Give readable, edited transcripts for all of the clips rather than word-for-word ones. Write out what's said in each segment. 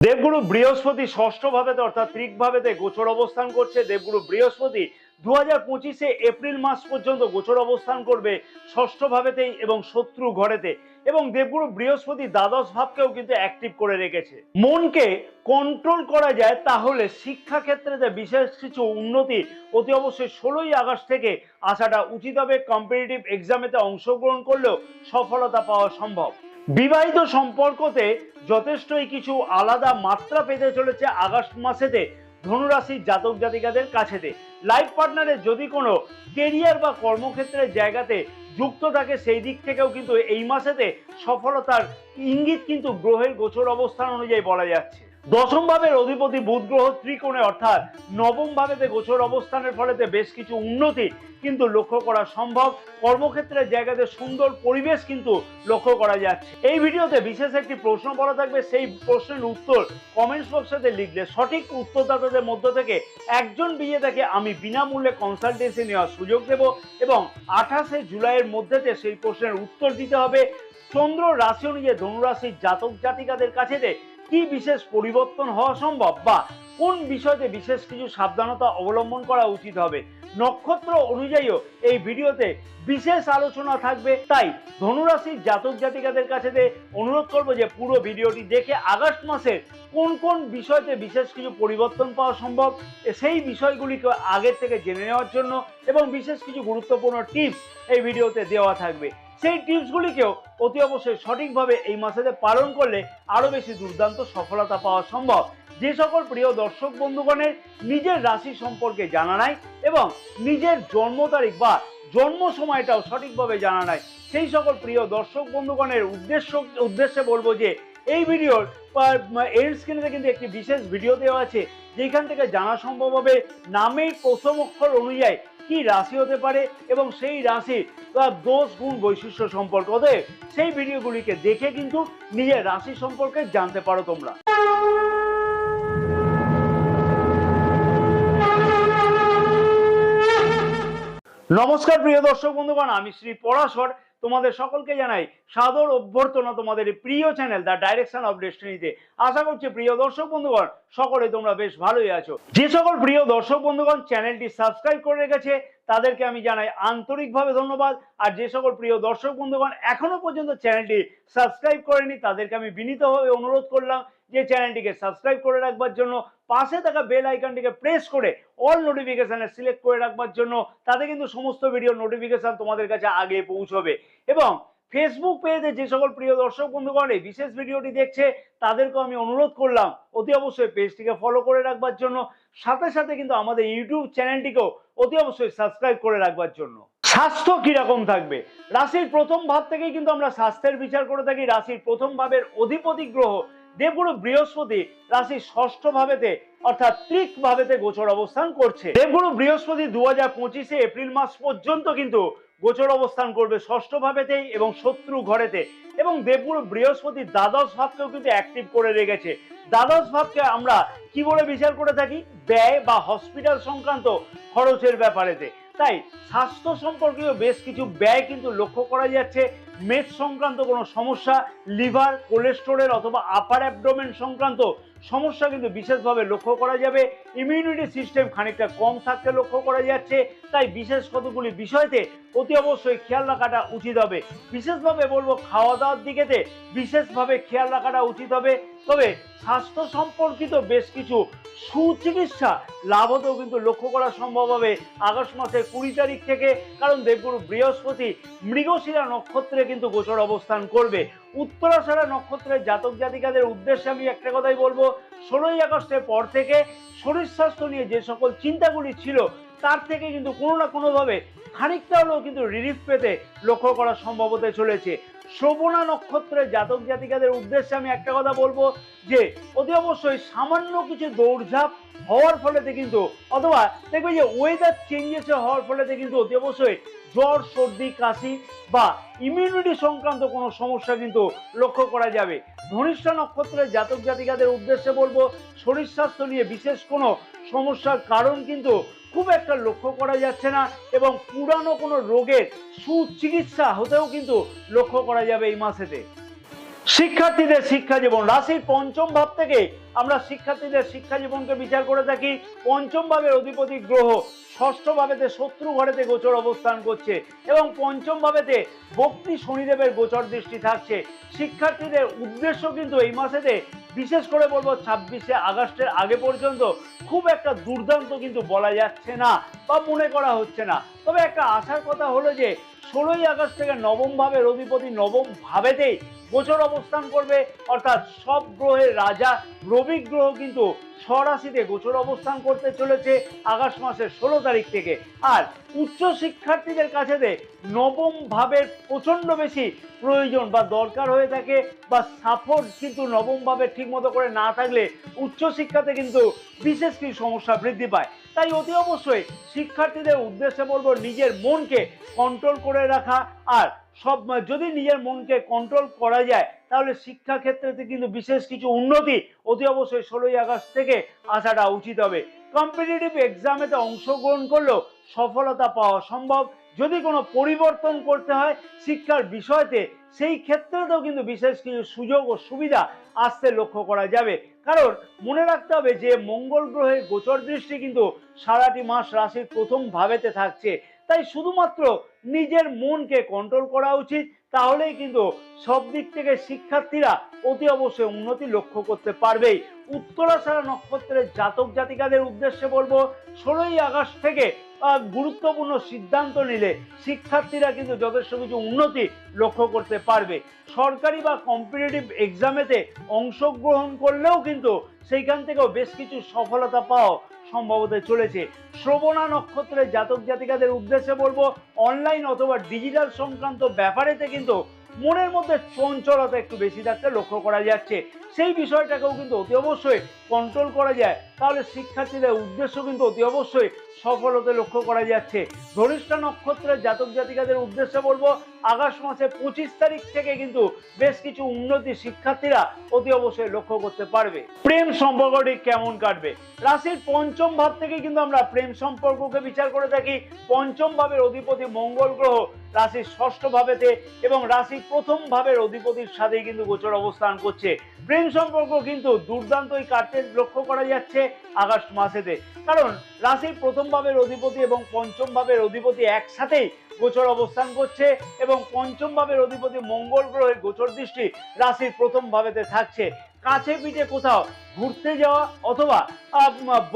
দেবগুরু বৃহস্পতি ষষ্ঠ ভাবেতে অর্থাৎ ত্রিক ভাবেতে গোচর অবস্থান করছে। দেবগুরু বৃহস্পতি 2025 এপ্রিল মাস পর্যন্ত গোচর অবস্থান করবে ষষ্ঠ ভাবেতেই এবং শত্রু ঘরেতে। এবং দেবগুরু বৃহস্পতি দ্বাদশ ভাবকেও কিন্তু অ্যাক্টিভ করে রেখেছে। মনকে কন্ট্রোল করা যায় তাহলে শিক্ষা ক্ষেত্রে বিশেষ কিছু উন্নতি অতি অবশ্যই 16ই আগস্ট থেকে আসাটা উচিত হবে। কম্পিটিটিভ এক্সামেতে অংশগ্রহণ করলেও সফলতা পাওয়া সম্ভব। বিবাহিত সম্পর্কতে যথেষ্টই কিছু আলাদা মাত্রা পেতে চলেছে আগস্ট মাসেতে ধনুরাশির জাতক জাতিকাদের কাছেতে। লাইফ পার্টনারের যদি কোনো কেরিয়ার বা কর্মক্ষেত্রের জায়গাতে যুক্ত থাকে সেই দিক থেকেও কিন্তু এই মাসেতে সফলতার ইঙ্গিত কিন্তু গ্রহের গোচর অবস্থান অনুযায়ী বলা যাচ্ছে। দশম ভাবের অধিপতি বুধ গ্রহ ত্রিকোণে অর্থাৎ নবম ভাবেতে গোচর অবস্থানের ফলেতে বেশ কিছু উন্নতি কিন্তু লক্ষ্য করা সম্ভব। কর্মক্ষেত্রের জায়গাতে সুন্দর পরিবেশ কিন্তু লক্ষ্য করা যাচ্ছে। এই ভিডিওতে বিশেষ একটি প্রশ্ন বলা থাকবে, সেই প্রশ্নের উত্তর কমেন্টস বক্সে লিখলে সঠিক উত্তরদাতাদের মধ্য থেকে একজন বিজেতাকে আমি বিনামূল্যে কনসালটেন্সি নেওয়ার সুযোগ দেব এবং 28শে জুলাইয়ের মধ্যেতে সেই প্রশ্নের উত্তর দিতে হবে। চন্দ্র রাশি অনুযায়ী ধনুরাশির জাতক জাতিকাদের কাছেতে কি বিশেষ পরিবর্তন হওয়া সম্ভব বা কোন বিষয়তে বিশেষ কিছু সাবধানতা অবলম্বন করা উচিত হবে, নক্ষত্র অনুযায়ীও এই ভিডিওতে বিশেষ আলোচনা থাকবে। তাই ধনুরাশির জাতক জাতিকাদের কাছে অনুরোধ করবো যে পুরো ভিডিওটি দেখে আগস্ট মাসের কোন কোন বিষয়তে বিশেষ কিছু পরিবর্তন পাওয়া সম্ভব সেই বিষয়গুলিকে আগের থেকে জেনে নেওয়ার জন্য এবং বিশেষ কিছু গুরুত্বপূর্ণ টিপস এই ভিডিওতে দেওয়া থাকবে। সেই টিপসগুলিকেও অতি অবশ্যই সঠিকভাবে এই মাসেতে পালন করলে আরো বেশি দুর্দান্ত সফলতা পাওয়া সম্ভব। যে সকল প্রিয় দর্শক বন্ধুগণের নিজের রাশি সম্পর্কে জানা নাই এবং নিজের জন্ম তারিখ বা জন্ম সময়টাও সঠিকভাবে জানা নাই, সেই সকল প্রিয় দর্শক বন্ধুগণের উদ্দেশ্যে বলবো যে এই ভিডিওর এন্ড স্ক্রিনে কিন্তু একটি বিশেষ ভিডিও দেওয়া আছে যেখান থেকে জানা সম্ভব হবে নামের প্রথম অক্ষর অনুযায়ী কি রাশি হতে পারে এবং সেই রাশির দোষ গুণ বৈশিষ্ট্য সম্পর্কে। অতএব সেই ভিডিওগুলিকে দেখে কিন্তু নিজের রাশি সম্পর্কে জানতে পারো তোমরা। নমস্কার প্রিয় দর্শক বন্ধুগণ, আমি শ্রী পরাশর তোমাদের সকলকে জানাই সাদর অভ্যর্থনা তোমাদের প্রিয় চ্যানেল দ্য ডাইরেকশন অফ ডেস্টিনিতে। আশা করছি প্রিয় দর্শক বন্ধুগণ সকলে তোমরা বেশ ভালোই আছো। যে সকল প্রিয় দর্শক বন্ধুগণ চ্যানেলটি সাবস্ক্রাইব করে রেখেছে তাদেরকে আমি জানাই আন্তরিকভাবে ধন্যবাদ। আর যে সকল প্রিয় দর্শক বন্ধুগণ এখনো পর্যন্ত চ্যানেলটি সাবস্ক্রাইব করেনি তাদেরকে আমি বিনীতভাবে অনুরোধ করলাম যে চ্যানেলটিকে সাবস্ক্রাইব করে রাখবার জন্য, পাশে থাকা বেল আইকনটিকে প্রেস করে অল নোটিফিকেশনে সিলেক্ট করে রাখবার জন্য। তাতে কিন্তু সমস্ত ভিডিও নোটিফিকেশন তোমাদের কাছে আগে পৌঁছবে। এবং ফেসবুক পেজে যে সকল প্রিয় দর্শক বন্ধুগণ এই বিশেষ ভিডিওটি দেখছে তাদেরকেও আমি অনুরোধ করলাম অতি অবশ্যই পেজটিকে ফলো করে রাখবার জন্য, সাথে সাথে কিন্তু আমাদের ইউটিউব চ্যানেলটিকেও অতি অবশ্যই সাবস্ক্রাইব করে রাখবার জন্য। স্বাস্থ্য কিরকম থাকবে? রাশির প্রথম ভাব থেকেই কিন্তু আমরা স্বাস্থ্যের বিচার করে থাকি। রাশির প্রথম ভাবের অধিপতি গ্রহ দেবগুরু বৃহস্পতি রাশির ষষ্ঠ ভাবেতে অর্থাৎ ত্রিক ভাবেতে গোচর অবস্থান করছে। দেবগুরু বৃহস্পতি 2025 এপ্রিল মাস পর্যন্ত কিন্তু গোচর অবস্থান করবে ষষ্ঠ ভাবেতেই এবং শত্রু ঘরেতে। এবং দেবগুরু বৃহস্পতি দ্বাদশ ভাবকেও কিন্তু অ্যাক্টিভ করে রেখেছে। দ্বাদশ ভাবকে আমরা কি বলে বিচার করে থাকি? ব্যয় বা হসপিটাল সংক্রান্ত খরচের ব্যাপারেতে। তাই স্বাস্থ্য সম্পর্কীয় বেশ কিছু ব্যয় কিন্তু লক্ষ্য করা যাচ্ছে। মেদ সংক্রান্ত কোনো সমস্যা, লিভার, কোলেস্টেরল অথবা আপার অ্যাবডোমেন সংক্রান্ত সমস্যা কিন্তু বিশেষভাবে লক্ষ্য করা যাবে। ইমিউনিটি সিস্টেম খানিকটা কম থাকতে লক্ষ্য করা যাচ্ছে। তাই বিশেষ কতগুলি বিষয়তে অতি অবশ্যই খেয়াল রাখাটা উচিত হবে। বিশেষভাবে বলবো খাওয়া দাওয়ার দিকেতে বিশেষভাবে খেয়াল রাখাটা উচিত হবে। তবে স্বাস্থ্য সম্পর্কিত বেশ কিছু সুচিকিৎসা লাভ হতেও কিন্তু লক্ষ্য করা সম্ভব হবে আগস্ট মাসের 20 তারিখ থেকে। কারণ দেবগুরু বৃহস্পতি মৃগশিরা নক্ষত্রে কিন্তু গোচর অবস্থান করবে। উত্তরাষাঢ়া নক্ষত্রের জাতক জাতিকাদের উদ্দেশ্যে আমি একটা কথাই বলবো, 16ই আগস্টের পর থেকে শরীর স্বাস্থ্য নিয়ে যে সকল চিন্তাগুলি ছিল তার থেকে কিন্তু কোনো না কোনোভাবে খানিকটা হলেও কিন্তু রিলিফ পেতে লক্ষ্য করা সম্ভব হতে চলেছে। শ্রবণা নক্ষত্রের জাতক জাতিকাদের উদ্দেশ্যে আমি একটা কথা বলবো যে অতি অবশ্যই সামান্য কিছু দৌড়ঝাঁপ হওয়ার ফলেতে কিন্তু অথবা দেখবে যে ওয়েদার চেঞ্জেস হওয়ার ফলেতে কিন্তু অতি অবশ্যই জ্বর, সর্দি, কাশি বা ইমিউনিটি সংক্রান্ত কোনো সমস্যা কিন্তু লক্ষ্য করা যাবে। ধনিষ্ঠা নক্ষত্রের জাতক জাতিকাদের উদ্দেশ্যে বলবো শরীর স্বাস্থ্য নিয়ে বিশেষ কোনো সমস্যার কারণ কিন্তু খুব একটা লক্ষ্য করা যাচ্ছে না এবং পুরানো কোনো রোগের সুচিকিৎসা হতেও কিন্তু লক্ষ্য করা যাবে এই মাসেতে। শিক্ষার্থীদের শিক্ষা জীবন রাশির পঞ্চম ভাব থেকে আমরা শিক্ষার্থীদের শিক্ষা জীবনকে বিচার করে থাকি। পঞ্চম ভাবের অধিপতি গ্রহ ষষ্ঠ ভাবেতে শত্রু ঘরেতে গোচর অবস্থান করছে এবং পঞ্চম ভাবেতে বক্রী শনিদেবের গোচর দৃষ্টি থাকছে। শিক্ষার্থীদের উদ্দেশ্য কিন্তু এই মাসেতে বিশেষ করে বলবো 26শে আগস্টের আগে পর্যন্ত খুব একটা দুর্দান্ত কিন্তু বলা যাচ্ছে না বা মনে করা হচ্ছে না। তবে একটা আশার কথা হলো যে 16ই আগস্ট থেকে নবম ভাবের অধিপতি নবম ভাবেতেই গোচর অবস্থান করবে, অর্থাৎ সব গ্রহের রাজা রবি গ্রহ কিন্তু স্বরাশিতে গোচর অবস্থান করতে চলেছে আগস্ট মাসের 16 তারিখ থেকে। আর উচ্চ শিক্ষার্থীদের কাছে নবম ভাবের প্রচন্ড বেশি প্রয়োজন বা দরকার হয়ে থাকে, বা সাপোর্ট কিন্তু নবম ভাবে ঠিক মতো করে না থাকলে উচ্চশিক্ষাতে কিন্তু বিশেষ কিছু সমস্যা বৃদ্ধি পায়। তাই অতি অবশ্যই শিক্ষার্থীদের উদ্দেশ্যে বলবো নিজের মনকে কন্ট্রোল করে রাখা। আর সব যদি নিজের মনকে কন্ট্রোল করা যায় তাহলে শিক্ষা ক্ষেত্রে কিন্তু বিশেষ কিছু উন্নতি অতি অবশ্যই 16ই আগস্ট থেকে আসাটা উচিত হবে। কম্পিটিটিভ এক্সামেতে অংশগ্রহণ করলেও সফলতা পাওয়া সম্ভব। যদি কোনো পরিবর্তন করতে হয় শিক্ষার বিষয়তে সেই ক্ষেত্রেতেও কিন্তু বিশেষ কিছু সুযোগ ও সুবিধা আসতে লক্ষ্য করা যাবে। কারণ মনে রাখতে হবে যে মঙ্গল গ্রহের গোচর দৃষ্টি কিন্তু সারাটি মাস রাশির প্রথম ভাবেতে থাকছে। তাই শুধুমাত্র নিজের মনকে কন্ট্রোল করা উচিত, তাহলেই কিন্তু সব দিক থেকে শিক্ষার্থীরা অতি অবশ্যই উন্নতি লক্ষ্য করতে পারবেই। উত্তরাষাঢ়া নক্ষত্রের জাতক জাতিকাদের উদ্দেশ্যে বলবো 16ই আগস্ট থেকে গুরুত্বপূর্ণ সিদ্ধান্ত নিলে শিক্ষার্থীরা কিন্তু যথেষ্ট কিছু উন্নতি লক্ষ্য করতে পারবে। সরকারি বা কম্পিটিটিভ এক্সামেতে অংশগ্রহণ করলেও কিন্তু সেইখান থেকেও বেশ কিছু সফলতা পাওয়া সম্ভব হতে চলেছে। শ্রবণা নক্ষত্রের জাতক জাতিকাদের উদ্দেশ্যে বলবো অনলাইন অথবা ডিজিটাল সংক্রান্ত ব্যাপারেতে কিন্তু মনের মধ্যে চঞ্চলতা একটু বেশি থাকতে লক্ষ্য করা যাচ্ছে। সেই বিষয়টাকেও কিন্তু অতি অবশ্যই কন্ট্রোল করা যায়, তাহলে শিক্ষার্থীদের উদ্দেশ্য কিন্তু অতি অবশ্যই সফল হতে লক্ষ্য করা যাচ্ছে। ধনিষ্ঠা নক্ষত্রের জাতক জাতিকাদের উদ্দেশ্যে বলবো আগস্ট মাসে 25 তারিখ থেকে কিন্তু বেশ কিছু উন্নতি শিক্ষার্থীরা অতি অবশ্যই লক্ষ্য করতে পারবে। প্রেম সম্পর্কটি কেমন কাটবে? রাশির পঞ্চম ভাব থেকে কিন্তু আমরা প্রেম সম্পর্ককে বিচার করে থাকি। পঞ্চম ভাবের অধিপতি মঙ্গল গ্রহ রাশির ষষ্ঠ ভাবেতে এবং রাশির প্রথম ভাবের অধিপতির সাথেই কিন্তু গোচর অবস্থান করছে। প্রেম সম্পর্ক কিন্তু দুর্দান্তই কাটতে লক্ষ্য করা যাচ্ছে আগস্ট মাসেতে, কারণ রাশির প্রথম ভাবের অধিপতি এবং পঞ্চম ভাবের অধিপতি একসাথেই গোচর অবস্থান করছে এবং পঞ্চম ভাবের অধিপতি মঙ্গল গ্রহের গোচর দৃষ্টি রাশির প্রথম ভাবেতে থাকছে। কাছে পিঠে কোথাও ঘুরতে যাওয়া অথবা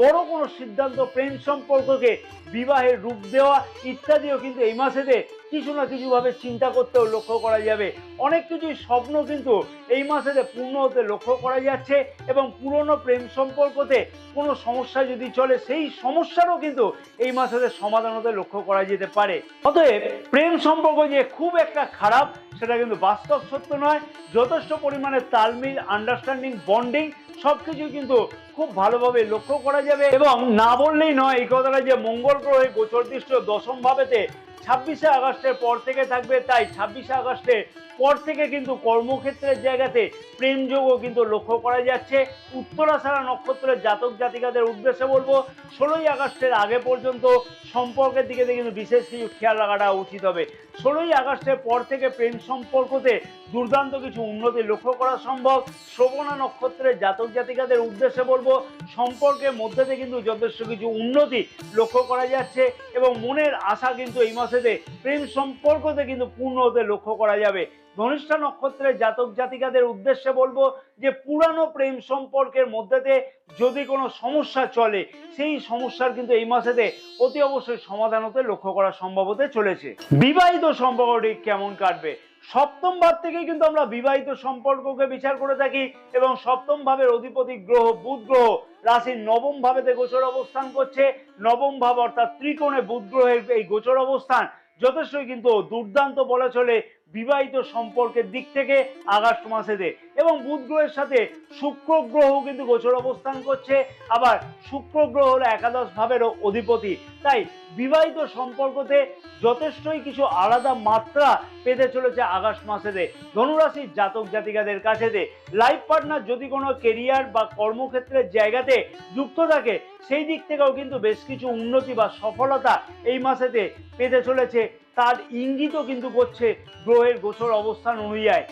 বড় কোনো সিদ্ধান্ত, প্রেম সম্পর্ককে বিবাহের রূপ দেওয়া ইত্যাদিও কিন্তু এই মাসেতে কিছু না কিছু ভাবে চিন্তা করতেও লক্ষ্য করা যাবে। অনেক কিছুই স্বপ্ন কিন্তু এই মাসেতে পূর্ণ হতে লক্ষ্য করা যাচ্ছে এবং পুরনো প্রেম সম্পর্কতে কোনো সমস্যা যদি চলে সেই সমস্যারও কিন্তু এই মাসেতে সমাধান হতে লক্ষ্য করা যেতে পারে। অতএব প্রেম সম্পর্ক যে খুব একটা খারাপ সেটা কিন্তু বাস্তব সত্য নয়। যথেষ্ট পরিমাণে তালমিল, আন্ডারস্ট্যান্ডিং, বন্ডিং সবকিছু কিন্তু খুব ভালোভাবে লক্ষ্য করা যাবে। এবং না বললেই নয় এই কথাটা যে মঙ্গল গ্রহের গোচর দৃষ্টি দশম ভাবেতে 26শে আগস্টের পর থেকে থাকবে। তাই 26শে আগস্টের পর থেকে কিন্তু কর্মক্ষেত্রের জায়গাতে প্রেমযোগও কিন্তু লক্ষ্য করা যাচ্ছে। উত্তরাষাঢ়া নক্ষত্রের জাতক জাতিকাদের উদ্দেশ্যে বলবো 16ই আগস্টের আগে পর্যন্ত সম্পর্কের দিকে কিন্তু বিশেষ কিছু খেয়াল রাখাটা উচিত হবে। 16ই আগস্টের পর থেকে প্রেম সম্পর্কতে দুর্দান্ত কিছু উন্নতি লক্ষ্য করা সম্ভব। শ্রবণা নক্ষত্রের জাতক জাতিকাদের উদ্দেশ্যে বলবো সম্পর্কের মধ্যে কিন্তু যথেষ্ট কিছু উন্নতি লক্ষ্য করা যাচ্ছে এবং মনের আশা কিন্তু এই মাসেতে প্রেম সম্পর্কতে কিন্তু পূর্ণ হতে লক্ষ্য করা যাবে। ধনিষ্ঠা নক্ষত্রের জাতক জাতিকাদের উদ্দেশ্যে বলবো যে পুরানো প্রেম সম্পর্কের মধ্যে যদি কোনো সমস্যা চলে সেই সমস্যার কিন্তু এই মাসেতে অতি অবশ্যই সমাধান হতে লক্ষ্য করা সম্ভব হতে চলেছে। বিবাহিত সম্পর্কটি কেমন কাটবে? সপ্তম ভাব থেকে কিন্তু আমরা বিবাহিত সম্পর্ককে বিচার করে থাকি এবং সপ্তম ভাবের অধিপতি গ্রহ বুধ গ্রহ রাশির নবম ভাবেতে গোচর অবস্থান করছে। নবম ভাব অর্থাৎ ত্রিকোণে বুধ গ্রহের এই গোচর অবস্থান যথেষ্টই কিন্তু দুর্দান্ত বলা চলে বিবাহিত সম্পর্কের দিক থেকে আগস্ট মাসেতে। এবং বুধ গ্রহের সাথে শুক্র গ্রহ কিন্তু গোচর অবস্থান করছে। আবার শুক্র গ্রহ হলো একাদশ ভাবের অধিপতি। তাই বিবাহিত সম্পর্কতে যথেষ্টই কিছু আলাদা মাত্রা পেতে চলেছে আগস্ট মাসেতে ধনুরাশির জাতক জাতিকাদের কাছেতে। লাইফ পার্টনার যদি কোনো কেরিয়ার বা কর্মক্ষেত্রের জায়গাতে যুক্ত থাকে সেই দিক থেকেও কিন্তু বেশ কিছু উন্নতি বা সফলতা এই মাসেতে পেতে চলেছে তার ইঙ্গিতও কিন্তু করছে গ্রহের গোচর অবস্থান অনুযায়ী।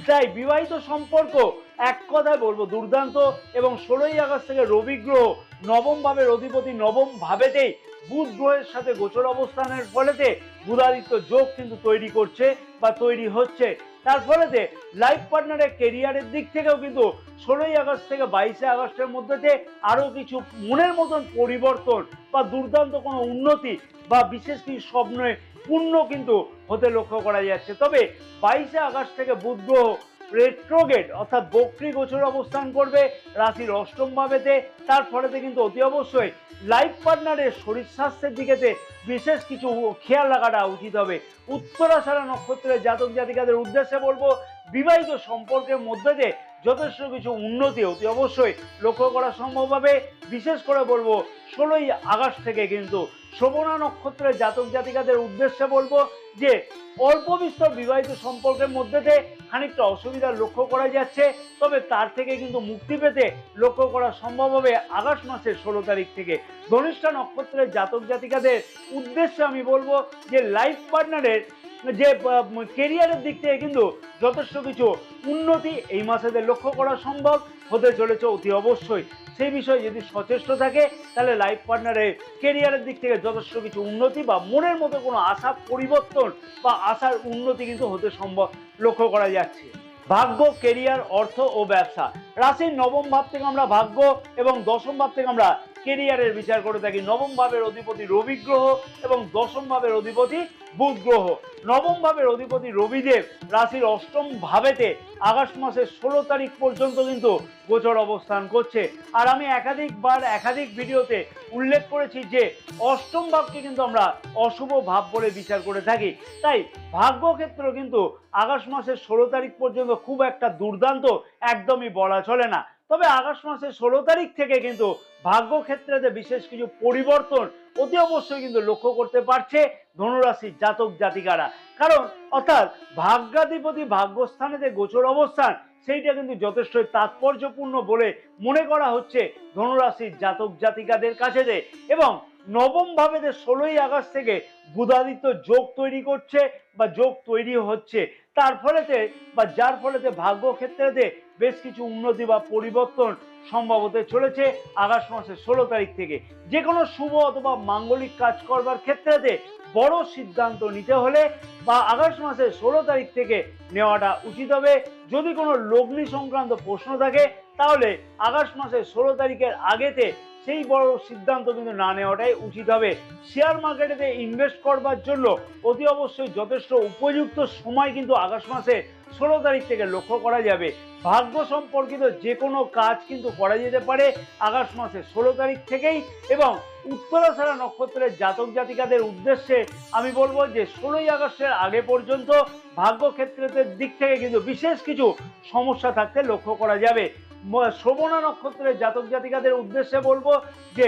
তাই বিবাহিত সম্পর্ক এক কথায় বলবো দুর্দান্ত। এবং 16ই আগস্ট থেকে রবি গ্রহ নবম ভাবের অধিপতি নবম ভাবেতেই বুধ গ্রহের সাথে গোচর অবস্থানের ফলেতে বুধাদিত্য যোগ কিন্তু তৈরি করছে বা তৈরি হচ্ছে। তার ফলেতে লাইফ পার্টনারের কেরিয়ারের দিক থেকেও কিন্তু 16ই আগস্ট থেকে 22শে আগস্টের মধ্যে আরো কিছু মনের মতন পরিবর্তন বা দুর্দান্ত কোনো উন্নতি বা বিশেষ কিছু স্বপ্নের পূর্ণ কিন্তু হতে লক্ষ্য করা যাচ্ছে। তবে 22শে আগস্ট থেকে বুধ গ্রহ রেট্রোগেট অর্থাৎ বক্রী গোচর অবস্থান করবে রাশির অষ্টম ভাবেতে। তার ফলেতে কিন্তু অতি অবশ্যই লাইফ পার্টনারের শরীর স্বাস্থ্যের দিকেতে বিশেষ কিছু খেয়াল রাখাটা উচিত হবে। উত্তরাষাঢ়া নক্ষত্রের জাতক জাতিকাদের উদ্দেশ্যে বলবো বিবাহিত সম্পর্কের মধ্যে দিয়ে যথেষ্ট কিছু উন্নতি অতি অবশ্যই লক্ষ্য করা সম্ভব হবে। বিশেষ করে বলবো 16ই আগস্ট থেকে কিন্তু শ্রবণা নক্ষত্রের জাতক জাতিকাদের উদ্দেশ্যে বলবো যে অল্প বিস্তর বিবাহিত সম্পর্কের মধ্যে দিয়ে খানিকটা অসুবিধা লক্ষ্য করা যাচ্ছে। তবে তার থেকে কিন্তু মুক্তি পেতে লক্ষ্য করা সম্ভব হবে আগস্ট মাসের 16 তারিখ থেকে। ধনিষ্ঠা নক্ষত্রের জাতক জাতিকাদের উদ্দেশ্যে আমি বলবো যে লাইফ পার্টনারের যে কেরিয়ারের দিক থেকে কিন্তু যথেষ্ট কিছু উন্নতি এই মাসেতে লক্ষ্য করা সম্ভব হতে চলেছে অতি অবশ্যই। সেই বিষয়ে যদি সচেষ্ট থাকে তাহলে লাইফ পার্টনারের কেরিয়ারের দিক থেকে যথেষ্ট কিছু উন্নতি বা মনের মতো কোনো আশা পরিবর্তন বা আশার উন্নতি কিন্তু হতে সম্ভব লক্ষ্য করা যাচ্ছে। ভাগ্য, কেরিয়ার, অর্থ ও ব্যবসা। রাশির নবম ভাব থেকে আমরা ভাগ্য এবং দশম ভাব থেকে আমরা কেরিয়ারের বিচার করে থাকি। নবম ভাবের অধিপতি রবি গ্রহ এবং দশম ভাবের অধিপতি বুধ গ্রহ। নবম ভাবের অধিপতি রবিদেব রাশির অষ্টম ভাবেতে আগস্ট মাসের 16 তারিখ পর্যন্ত কিন্তু গোচর অবস্থান করছে। আর আমি একাধিক ভিডিওতে উল্লেখ করেছি যে অষ্টম ভাবকে কিন্তু আমরা অশুভ ভাব বলে বিচার করে থাকি। তাই ভাগ্যক্ষেত্র কিন্তু আগস্ট মাসের 16 তারিখ পর্যন্ত খুব একটা দুর্দান্ত একদমই বলা চলে না। তবে আগস্ট মাসের 16 তারিখ থেকে কিন্তু ভাগ্যক্ষেত্রে বিশেষ কিছু পরিবর্তন অতি অবশ্যই কিন্তু লক্ষ্য করতে পারছে ধনুরাশির জাতক জাতিকারা। কারণ অর্থাৎ ভাগ্যাধিপতি ভাগ্যস্থানে যে গোচর অবস্থান সেইটা কিন্তু যথেষ্ট তাৎপর্যপূর্ণ বলে মনে করা হচ্ছে ধনুরাশির জাতক জাতিকাদের কাছে। এবং নবম ভাবেতে 16ই আগস্ট থেকে বুধাদিত্য যোগ তৈরি করছে বা যোগ তৈরি হচ্ছে। তার ফলেতে বা যার ফলেতে ভাগ্যক্ষেত্রে বেশ কিছু উন্নতি বা পরিবর্তন সম্ভব হতে চলেছে আগস্ট মাসের 16 তারিখ থেকে। যে কোনো শুভ অথবা মাঙ্গলিক কাজ করবার ক্ষেত্রে বড় সিদ্ধান্ত নিতে হলে বা আগস্ট মাসের 16 তারিখ থেকে নেওয়াটা উচিত হবে। যদি কোনো লগ্নি সংক্রান্ত প্রশ্ন থাকে তাহলে আগস্ট মাসের 16 তারিখের আগেতে সেই বড় সিদ্ধান্ত কিন্তু না নেওয়াটাই উচিত হবে। শেয়ার মার্কেটে ইনভেস্ট করবার জন্য অতি অবশ্যই যথেষ্ট উপযুক্ত সময় কিন্তু আগস্ট মাসে 16 তারিখ থেকে লক্ষ্য করা যাবে। ভাগ্য সম্পর্কিত যে কোনো কাজ কিন্তু করা যেতে পারে আগস্ট মাসের 16 তারিখ থেকেই। এবং উত্তরাষাঢ়া নক্ষত্রের জাতক জাতিকাদের উদ্দেশ্যে আমি বলবো যে 16ই আগস্টের আগে পর্যন্ত ভাগ্যক্ষেত্রের দিক থেকে কিন্তু বিশেষ কিছু সমস্যা থাকতে লক্ষ্য করা যাবে। শ্রবণা নক্ষত্রের জাতক জাতিকাদের উদ্দেশ্যে বলবো যে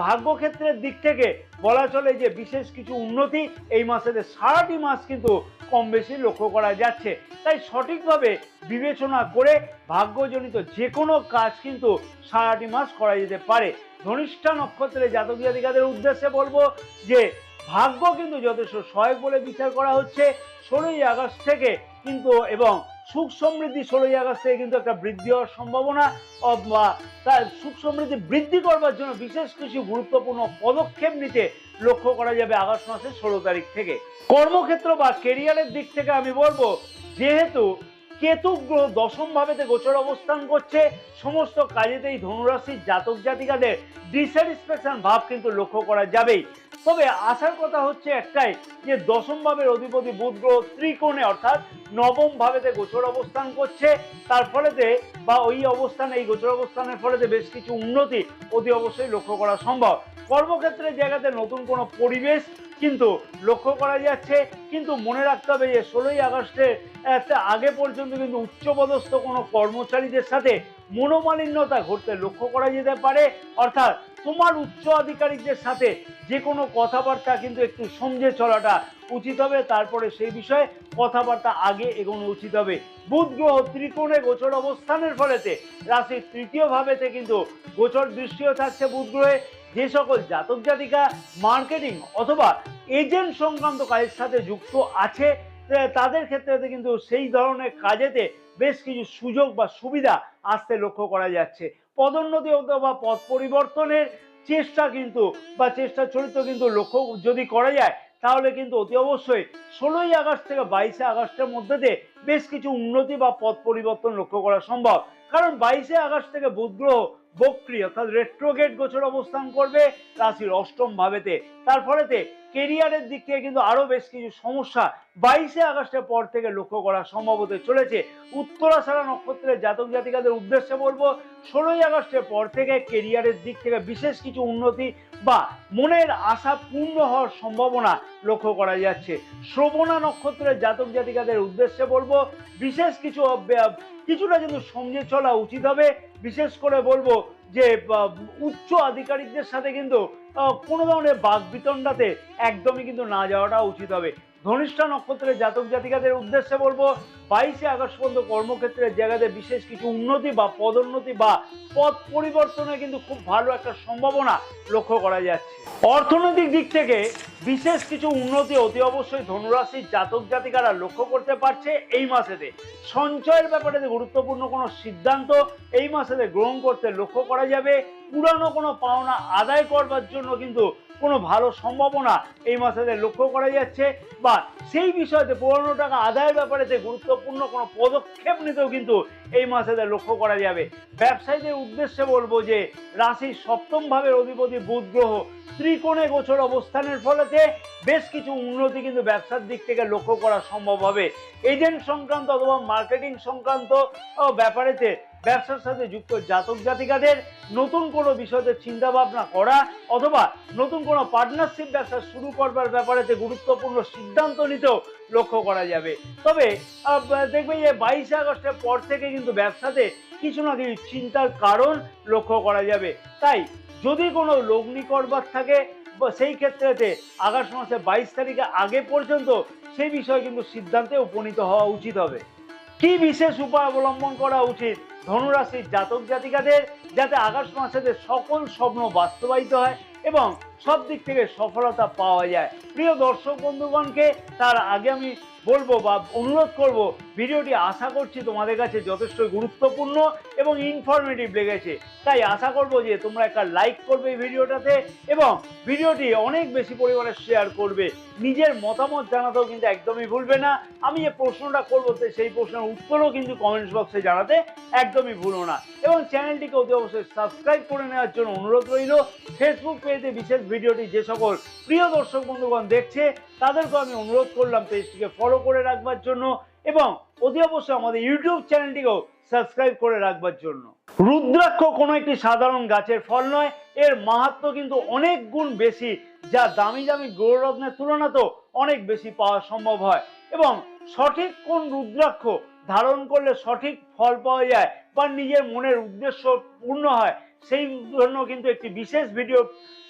ভাগ্যক্ষেত্রের দিক থেকে বলা চলে যে বিশেষ কিছু উন্নতি এই মাসেতে সারাটি মাস কিন্তু কম বেশি লক্ষ্য করা যাচ্ছে। তাই সঠিকভাবে বিবেচনা করে ভাগ্যজনিত যে কোনো কাজ কিন্তু সারাটি মাস করা যেতে পারে। ধনিষ্ঠা নক্ষত্রের জাতক জাতিকাদের উদ্দেশ্যে বলবো যে ভাগ্য কিন্তু যথেষ্ট সহায়ক বলে বিচার করা হচ্ছে 16ই আগস্ট থেকে কিন্তু। এবং সুখ সমৃদ্ধি 16ই আগস্ট থেকে কিন্তু একটা বৃদ্ধি হওয়ার সম্ভাবনা বা তার সুখ সমৃদ্ধি বৃদ্ধি করবার জন্য বিশেষ কিছু গুরুত্বপূর্ণ পদক্ষেপ নিতে লক্ষ্য করা যাবে আগস্ট মাসের 16 তারিখ থেকে। কর্মক্ষেত্র বা কেরিয়ারের দিক থেকে আমি বলবো যেহেতু কেতু গ্রহ দশম ভাবেতে গোচর অবস্থান করছে সমস্ত কাজেতেই ধনুরাশির জাতক জাতিকাদের ডিস্যাটিসফ্যাকশন ভাব কিন্তু লক্ষ্য করা যাবেই। তবে আসার কথা হচ্ছে একটাই যে দশম ভাবের অধিপতি বুধ গ্রহ ত্রিকোণে অর্থাৎ নবম ভাবেতে গোচর অবস্থান করছে। তার ফলেতে বা ওই অবস্থানে এই গোচর অবস্থানের ফলেতে বেশ কিছু উন্নতি অতি অবশ্যই লক্ষ্য করা সম্ভব। কর্মক্ষেত্রের জায়গাতে নতুন কোনো পরিবেশ কিন্তু লক্ষ্য করা যাচ্ছে। কিন্তু মনে রাখতে হবে যে 16ই আগস্টের আগে পর্যন্ত কিন্তু উচ্চপদস্থ কোনো কর্মচারীদের সাথে মনোমালিন্যতা ঘটতে লক্ষ্য করা যেতে পারে। অর্থাৎ তোমার উচ্চ আধিকারিকদের সাথে যে কোনো কথাবার্তা কিন্তু একটু সমঝে চলাটা উচিত হবে। তারপরে সেই বিষয়ে কথাবার্তা আগে এগোনো উচিত হবে। বুধ গ্রহ ত্রিকোণে গোচর অবস্থানের ফলেতে রাশির তৃতীয় ভাবেতে কিন্তু গোচর দৃষ্টিও থাকছে বুধ গ্রহে। যে সকল জাতক জাতিকা মার্কেটিং অথবা এজেন্ট সংক্রান্ত কাজের সাথে যুক্ত আছে তাদের ক্ষেত্রে কিন্তু সেই ধরনের কাজেতে বেশ কিছু সুযোগ বা সুবিধা আসতে লক্ষ্য করা যাচ্ছে। পদোন্নতি অথবা পদ পরিবর্তনের চেষ্টা কিন্তু বা চেষ্টা চরিত্র কিন্তু লক্ষ্য যদি করা যায় তাহলে কিন্তু অতি অবশ্যই 16ই আগস্ট থেকে 22শে আগস্টের মধ্যে দিয়ে বেশ কিছু উন্নতি বা পদ পরিবর্তন লক্ষ্য করা সম্ভব। কারণ 22শে আগস্ট থেকে বুধ গ্রহ বক্রী অর্থাৎ রেট্রোগেট গোচর অবস্থান করবে রাশির অষ্টম ভাবেতে। তার ফলেতে কেরিয়ারের দিক থেকে কিন্তু আরো বেশ কিছু সমস্যা 22শে আগস্টের পর থেকে লক্ষ্য করা সম্ভব হতে চলেছে। উত্তরাষাঢ়া নক্ষত্রের জাতক জাতিকাদের উদ্দেশ্যে বলবো 16ই আগস্টের পর থেকে কেরিয়ারের দিক থেকে বিশেষ কিছু উন্নতি বা মনের আশা পূর্ণ হওয়ার সম্ভাবনা লক্ষ্য করা যাচ্ছে। শ্রবণা নক্ষত্রের জাতক জাতিকাদের উদ্দেশ্যে বলবো বিশেষ কিছুটা কিন্তু সমঝে চলা উচিত হবে। বিশেষ করে বলবো যে উচ্চ আধিকারিকদের সাথে কিন্তু কোনো ধরনের বাকবিতণ্ডাতে একদমই কিন্তু না যাওয়াটা উচিত হবে। ধনিষ্ঠা নক্ষত্রের জাতক জাতিকাদের উদ্দেশ্যে বলবো 22শে আগস্ট পর্যন্ত কর্মক্ষেত্রের জায়গাতে বিশেষ কিছু উন্নতি বা পদোন্নতি বা পদ পরিবর্তনে কিন্তু খুব ভালো একটা সম্ভাবনা লক্ষ্য করা যাচ্ছে। অর্থনৈতিক দিক থেকে বিশেষ কিছু উন্নতি অতি অবশ্যই ধনুরাশির জাতক জাতিকারা লক্ষ্য করতে পারছে এই মাসেতে। সঞ্চয়ের ব্যাপারে গুরুত্বপূর্ণ কোনো সিদ্ধান্ত এই মাসেতে গ্রহণ করতে লক্ষ্য করা যাবে। পুরানো কোনো পাওনা আদায় করবার জন্য কিন্তু কোনো ভালো সম্ভাবনা এই মাসেতে লক্ষ্য করা যাচ্ছে বা সেই বিষয়তে পুরানো টাকা আদায়ের ব্যাপারে গুরুত্বপূর্ণ কোনো পদক্ষেপ নিতেও কিন্তু এই মাসেতে লক্ষ্য করা যাবে। ব্যবসায়ীদের উদ্দেশ্যে বলবো যে রাশির সপ্তম ভাবের অধিপতি বুধ গ্রহ ত্রিকোণে গোচর অবস্থানের ফলেতে বেশ কিছু উন্নতি কিন্তু ব্যবসার দিক থেকে লক্ষ্য করা সম্ভব হবে। এজেন্ট সংক্রান্ত অথবা মার্কেটিং সংক্রান্ত ব্যাপারেতে ব্যবসার সাথে যুক্ত জাতক জাতিকাদের নতুন কোনো বিষয়তে চিন্তা ভাবনা করা অথবা নতুন কোনো পার্টনারশিপ ব্যবসা শুরু করবার ব্যাপারেতে গুরুত্বপূর্ণ সিদ্ধান্ত নিতেও লক্ষ্য করা যাবে। তবে দেখবে যে 22শে আগস্টের পর থেকে কিন্তু ব্যবসাতে কিছু না কিছু চিন্তার কারণ লক্ষ্য করা যাবে। তাই যদি কোনো লগ্নি করবার থাকে সেই ক্ষেত্রেতে আগস্ট মাসে 22 তারিখে আগে পর্যন্ত সেই বিষয়ে কিন্তু সিদ্ধান্তে উপনীত হওয়া উচিত হবে। কি বিশেষ উপায় অবলম্বন করা উচিত ধনুরাশির জাতক জাতিকাদের যাতে আগস্ট মাসেতে সকল স্বপ্ন বাস্তবায়িত হয় এবং সব দিক থেকে সফলতা পাওয়া যায়? প্রিয় দর্শক বন্ধুগণকে তার আগে আমি বলবো বা অনুরোধ করব, ভিডিওটি আশা করছি তোমাদের কাছে যথেষ্ট গুরুত্বপূর্ণ এবং ইনফরমেটিভ লেগেছে। তাই আশা করব যে তোমরা একটা লাইক করবে এই ভিডিওটাতে এবং ভিডিওটি অনেক বেশি পরিমাণে শেয়ার করবে। নিজের মতামত জানাতেও কিন্তু একদমই ভুলবে না। আমি যে প্রশ্নটা করবো সেই প্রশ্নের উত্তরও কিন্তু কমেন্টস বক্সে জানাতে একদমই ভুলো না এবং চ্যানেলটিকে অতি অবশ্যই সাবস্ক্রাইব করে নেওয়ার জন্য অনুরোধ রইল। ফেসবুক পেজে বিশেষ ভিডিওটি যে সকল প্রিয় দর্শক বন্ধুগণ দেখছে তাদেরকে আমি অনুরোধ করলাম পেজটিকে ফলো করে রাখবার জন্য এবং অতি অবশ্যই আমাদের ইউটিউব চ্যানেলটিকেও সাবস্ক্রাইব করে রাখবার জন্য। রুদ্রাক্ষ কোনো একটি সাধারণ গাছের ফল নয়, এর মাহাত্ম্য কিন্তু অনেক গুণ বেশি, যা দামি দামি গৌররত্নের তুলনাতেও অনেক বেশি পাওয়া সম্ভব হয় এবং সঠিক কোন রুদ্রাক্ষ ধারণ করলে সঠিক ফল পাওয়া যায় বা নিজের মনের উদ্দেশ্য পূর্ণ হয় সেই জন্য কিন্তু একটি বিশেষ ভিডিও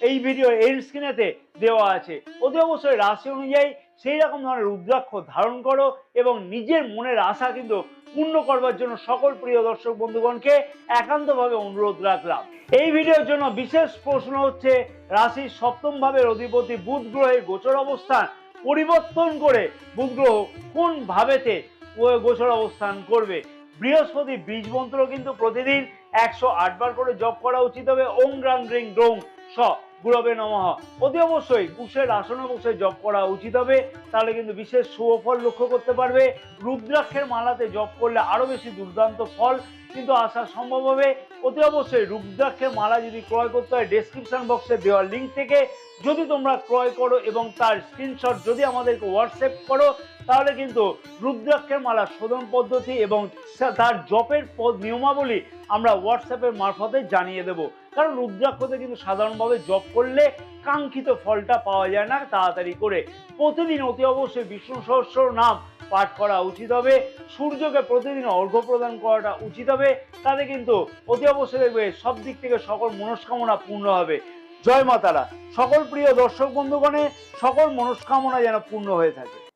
এই ভিডিও এর স্ক্রিনেতে দেওয়া আছে। অতি অবশ্যই রাশি অনুযায়ী সেই রকম ধরনের রুদ্রাক্ষ ধারণ করো এবং নিজের মনের আশা কিন্তু পূর্ণ করবার জন্য সকল প্রিয় দর্শক বন্ধুগণকে একান্তভাবে অনুরোধ রাখলাম। এই ভিডিওর জন্য বিশেষ প্রশ্ন হচ্ছে রাশির সপ্তম ভাবের অধিপতি বুধ গ্রহের গোচর অবস্থান পরিবর্তন করে বুধ গ্রহ কোন ভাবেতে গোচর অবস্থান করবে? বৃহস্পতি বীজ মন্ত্র কিন্তু প্রতিদিন 108 বার করে জপ করা উচিত হবে। ওং গ্রাং গ্রিং গ্রৌং স গুরবে নমঃ অতি অবশ্যই কুশের আসনে বসে জপ করা উচিত হবে, তাহলে কিন্তু বিশেষ শুভ ফল লক্ষ্য করতে পারবে। রুদ্রাক্ষের মালাতে জপ করলে আরো বেশি দুর্দান্ত ফল কিন্তু আসা সম্ভব হবে। অতি অবশ্যই রুদ্রাক্ষের মালা যদি ক্রয় করতে হয় ডেসক্রিপশন বক্সে দেওয়া লিঙ্ক থেকে যদি তোমরা ক্রয় করো এবং তার স্ক্রিনশট যদি আমাদেরকে হোয়াটসঅ্যাপ করো তাহলে কিন্তু রুদ্রাক্ষের মালা শোধন পদ্ধতি এবং তার জপের নিয়মাবলী আমরা হোয়াটসঅ্যাপের মারফতে জানিয়ে দেব। কারণ রুদ্রাক্ষতে কিন্তু সাধারণভাবে জপ করলে কাঙ্ক্ষিত ফলটা পাওয়া যায় না তাড়াতাড়ি করে। প্রতিদিন অতি অবশ্যই বিষ্ণু সহস্র নাম পাঠ করা উচিত হবে। সূর্যকে প্রতিদিন অর্ঘ্য প্রদান করাটা উচিত হবে, তাতে কিন্তু অতি অবশ্যই দেখবে সব দিক থেকে সকল মনস্কামনা পূর্ণ হবে। জয় মা তারা। সকল প্রিয় দর্শক বন্ধুগণে সকল মনস্কামনা যেন পূর্ণ হয়ে থাকে।